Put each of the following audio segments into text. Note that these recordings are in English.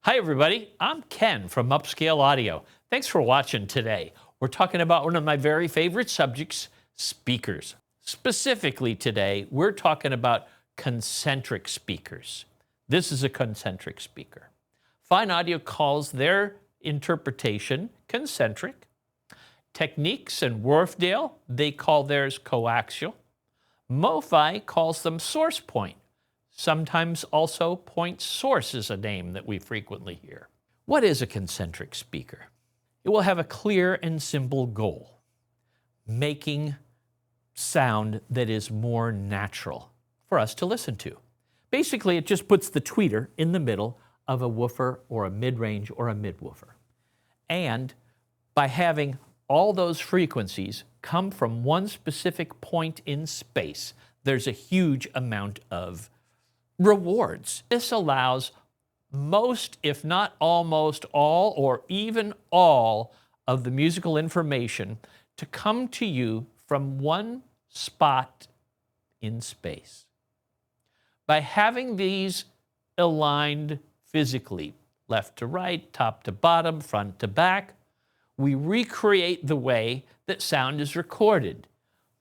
Hi everybody, I'm Ken from Upscale Audio. Thanks for watching today. We're talking about one of my very favorite subjects, speakers. Specifically today, we're talking about concentric speakers. This is a concentric speaker. Fyne Audio calls their interpretation concentric. Technics and Wharfedale, they call theirs coaxial. MoFi calls them SourcePoint. Sometimes also point source is a name that we frequently hear. What is a concentric speaker? It will have a clear and simple goal, making sound that is more natural for us to listen to. Basically, it just puts the tweeter in the middle of a woofer or a mid-range or a mid-woofer. And by having all those frequencies come from one specific point in space, there's a huge amount of rewards. This allows most, if not almost all, or even all of the musical information to come to you from one spot in space. By having these aligned physically, left to right, top to bottom, front to back, we recreate the way that sound is recorded.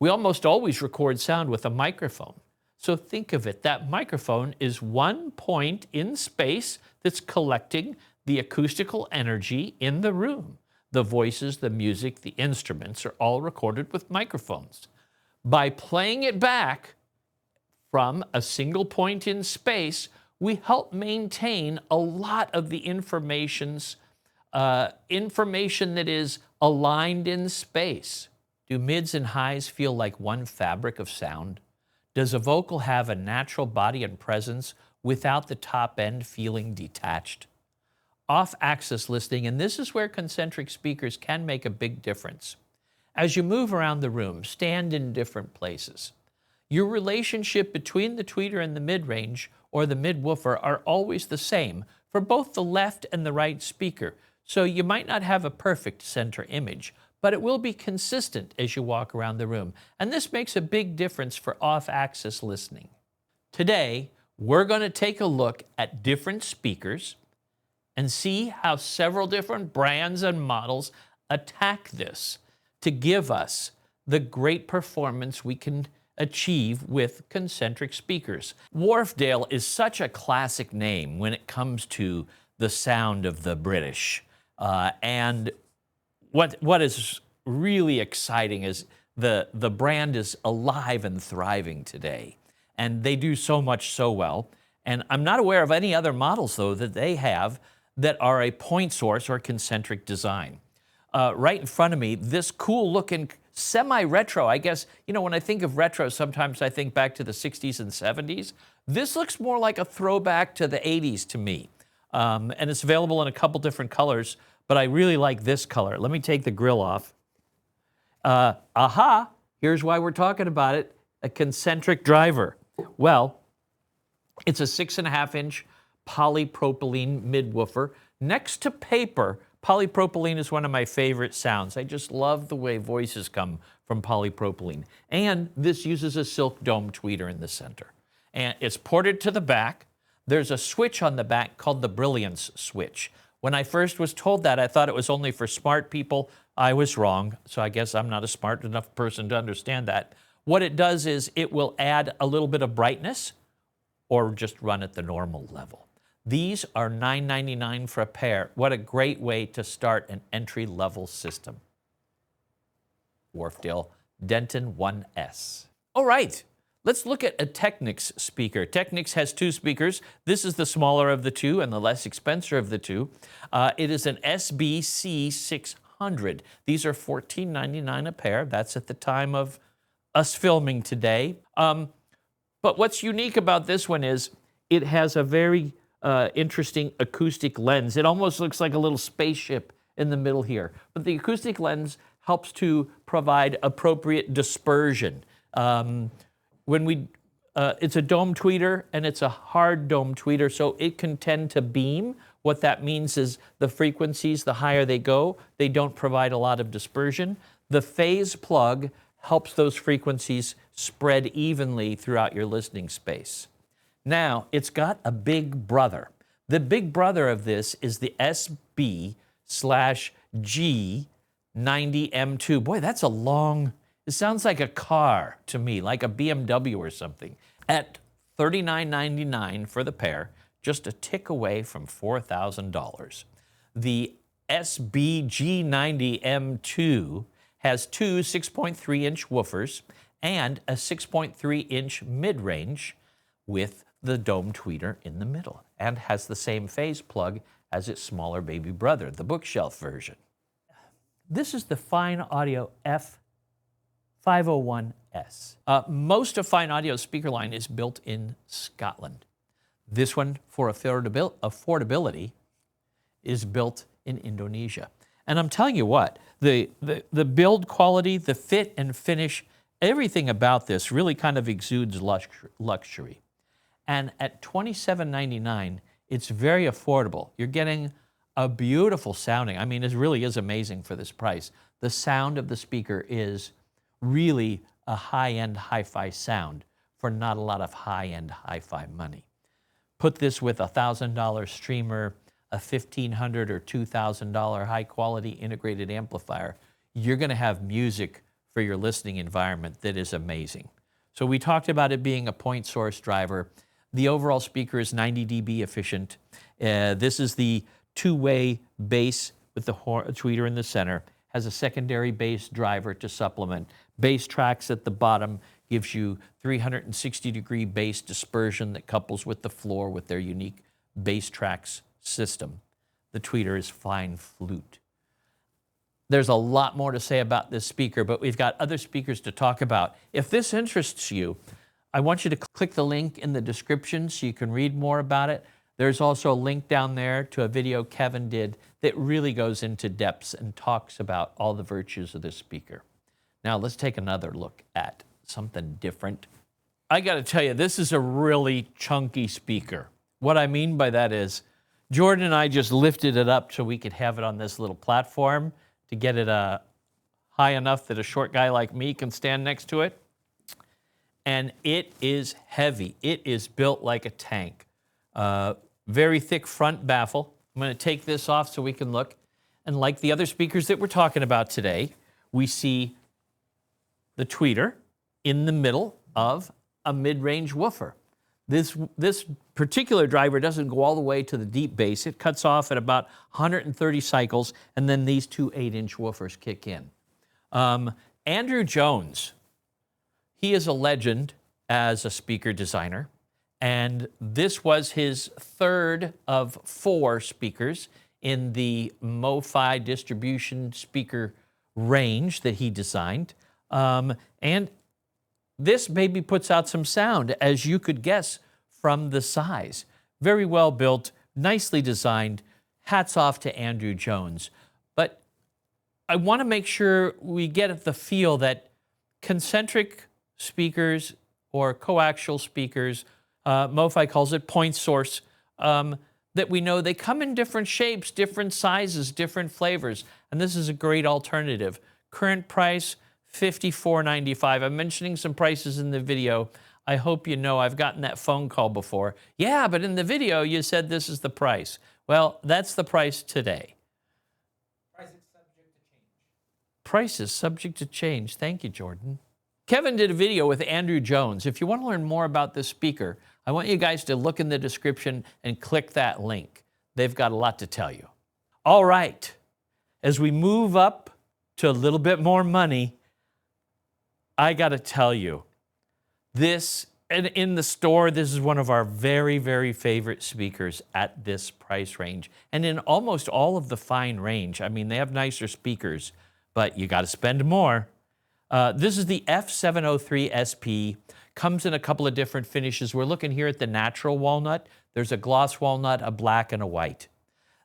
We almost always record sound with a microphone. So think of it, that microphone is one point in space that's collecting the acoustical energy in the room. The voices, the music, the instruments are all recorded with microphones. By playing it back from a single point in space, we help maintain a lot of the information that is aligned in space. Do mids and highs feel like one fabric of sound? Does a vocal have a natural body and presence without the top end feeling detached? Off-axis listening, and this is where concentric speakers can make a big difference. As you move around the room, stand in different places. Your relationship between the tweeter and the mid-range or the mid-woofer are always the same for both the left and the right speaker, so you might not have a perfect center image, but it will be consistent as you walk around the room. And this makes a big difference for off-axis listening. Today, we're going to take a look at different speakers and see how several different brands and models attack this to give us the great performance we can achieve with concentric speakers. Wharfedale is such a classic name when it comes to the sound of the British. And what is really exciting is the brand is alive and thriving today. And they do so much so well. And I'm not aware of any other models, though, that they have that are a point source or concentric design. Right in front of me, this cool looking semi-retro, I guess, you know, when I think of retro, sometimes I think back to the 60s and 70s. This looks more like a throwback to the 80s to me. And it's available in a couple different colors, but I really like this color. Let me take the grill off. Here's why we're talking about it, a concentric driver. Well, it's a 6.5-inch polypropylene mid-woofer. Next to paper, polypropylene is one of my favorite sounds. I just love the way voices come from polypropylene. And this uses a silk dome tweeter in the center. And it's ported to the back. There's a switch on the back called the brilliance switch. When I first was told that, I thought it was only for smart people. I was wrong, so I guess I'm not a smart enough person to understand that. What it does is it will add a little bit of brightness or just run at the normal level. These are $9.99 for a pair. What a great way to start an entry-level system. Wharfedale Denton 1S. All right. Let's look at a Technics speaker. Technics has two speakers. This is the smaller of the two and the less expensive of the two. It is an SB-C600. These are $14.99 a pair. That's at the time of us filming today. But what's unique about this one is it has a very interesting acoustic lens. It almost looks like a little spaceship in the middle here. But the acoustic lens helps to provide appropriate dispersion. It's a dome tweeter, and it's a hard dome tweeter, so it can tend to beam. What that means is the frequencies, the higher they go, they don't provide a lot of dispersion. The phase plug helps those frequencies spread evenly throughout your listening space. Now, it's got a big brother. The big brother of this is the SB-G90M2. Boy, that's a long, it sounds like a car to me, like a BMW or something. At $39.99 for the pair, just a tick away from $4,000. The SB-G90M2 has two 6.3-inch woofers and a 6.3-inch mid-range with the dome tweeter in the middle, and has the same phase plug as its smaller baby brother, the bookshelf version. This is the Fyne Audio F501S. Most of Fyne Audio's speaker line is built in Scotland. This one, for affordability, is built in Indonesia. And I'm telling you what, the build quality, the fit and finish, everything about this really kind of exudes luxury. And at $27.99, it's very affordable. You're getting a beautiful sounding. I mean, it really is amazing for this price. The sound of the speaker is really a high-end hi-fi sound for not a lot of high-end hi-fi money. Put this with a $1,000 streamer, a $1,500 or $2,000 high-quality integrated amplifier, you're going to have music for your listening environment that is amazing. So we talked about it being a point source driver. The overall speaker is 90 dB efficient. This is the two-way bass with the tweeter in the center, has a secondary bass driver to supplement. BassTrax at the bottom gives you 360-degree bass dispersion that couples with the floor with their unique BassTrax system. The tweeter is Fyne flute. There's a lot more to say about this speaker, but we've got other speakers to talk about. If this interests you, I want you to click the link in the description so you can read more about it. There's also a link down there to a video Kevin did that really goes into depths and talks about all the virtues of this speaker. Now let's take another look at something different. I got to tell you, this is a really chunky speaker. What I mean by that is Jordan and I just lifted it up so we could have it on this little platform to get it high enough that a short guy like me can stand next to it. And it is heavy. It is built like a tank. Very thick front baffle. I'm going to take this off so we can look. And like the other speakers that we're talking about today, we see the tweeter in the middle of a mid-range woofer. This particular driver doesn't go all the way to the deep bass. It cuts off at about 130 cycles, and then these two 8-inch woofers kick in. Andrew Jones, he is a legend as a speaker designer, and this was his third of 4 speakers in the MoFi distribution speaker range that he designed. And this maybe puts out some sound, as you could guess from the size. Very well built, nicely designed. Hats off to Andrew Jones. But I want to make sure we get the feel that concentric speakers or coaxial speakers, MoFi calls it point source, that we know they come in different shapes, different sizes, different flavors. And this is a great alternative. Current price, $54.95. I'm mentioning some prices in the video. I hope you know I've gotten that phone call before. Yeah, but in the video you said this is the price. Well, that's the price today. Price is subject to change. Price is subject to change. Thank you, Jordan. Kevin did a video with Andrew Jones. If you want to learn more about this speaker, I want you guys to look in the description and click that link. They've got a lot to tell you. All right, as we move up to a little bit more money, I got to tell you, this, and in the store, this is one of our very, very favorite speakers at this price range. And in almost all of the Fyne range, I mean, they have nicer speakers, but you got to spend more. This is the F703 SP. Comes in a couple of different finishes. We're looking here at the natural walnut. There's a gloss walnut, a black, and a white.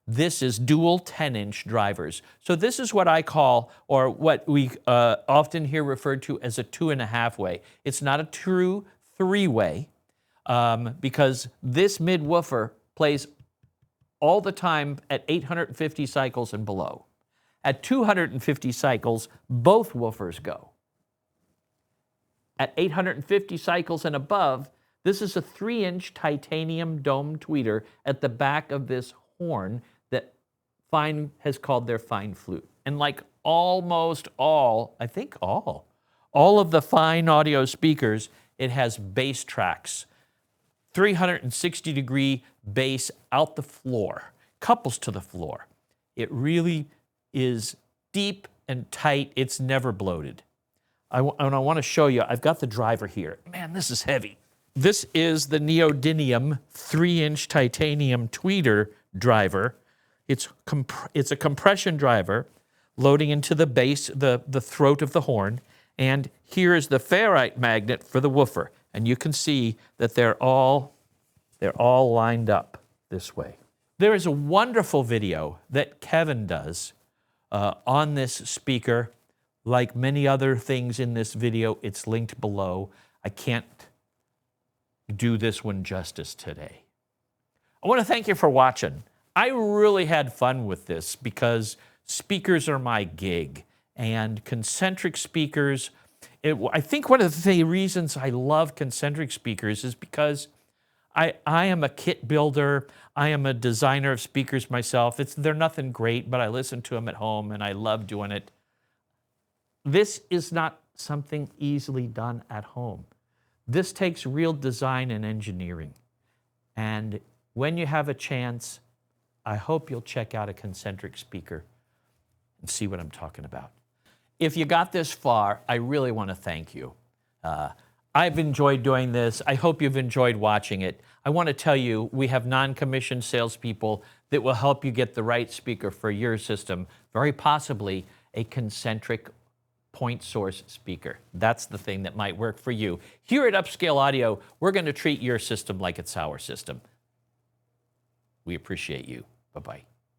This is dual 10-inch drivers. So this is what I call, or what we often hear referred to as a 2.5-way. It's not a true 3-way because this mid-woofer plays all the time at 850 cycles and below. At 250 cycles, both woofers go. At 850 cycles and above, This is a 3-inch titanium dome tweeter at the back of this horn that Fyne has called their Fyne flute. And like almost all, I think all of the Fyne audio speakers, it has BassTrax, 360-degree bass out the floor, couples to the floor. It really is deep and tight. It's never bloated. And I want to show you, I've got the driver here. Man, this is heavy. This is the neodymium 3-inch titanium tweeter driver. It's a compression driver loading into the bass, the throat of the horn. And here is the ferrite magnet for the woofer. And you can see that they're all lined up this way. There is a wonderful video that Kevin does on this speaker. Like many other things in this video, it's linked below. I can't do this one justice today. I want to thank you for watching. I really had fun with this because speakers are my gig, and concentric speakers, I think one of the reasons I love concentric speakers is because I am a kit builder. I am a designer of speakers myself. They're nothing great, but I listen to them at home and I love doing it. This is not something easily done at home. This takes real design and engineering. And when you have a chance, I hope you'll check out a concentric speaker and see what I'm talking about. If you got this far, I really want to thank you. I've enjoyed doing this. I hope you've enjoyed watching it. I want to tell you, we have non-commissioned salespeople that will help you get the right speaker for your system, very possibly a concentric point source speaker. That's the thing that might work for you. Here at Upscale Audio, we're going to treat your system like it's our system. We appreciate you. Bye-bye.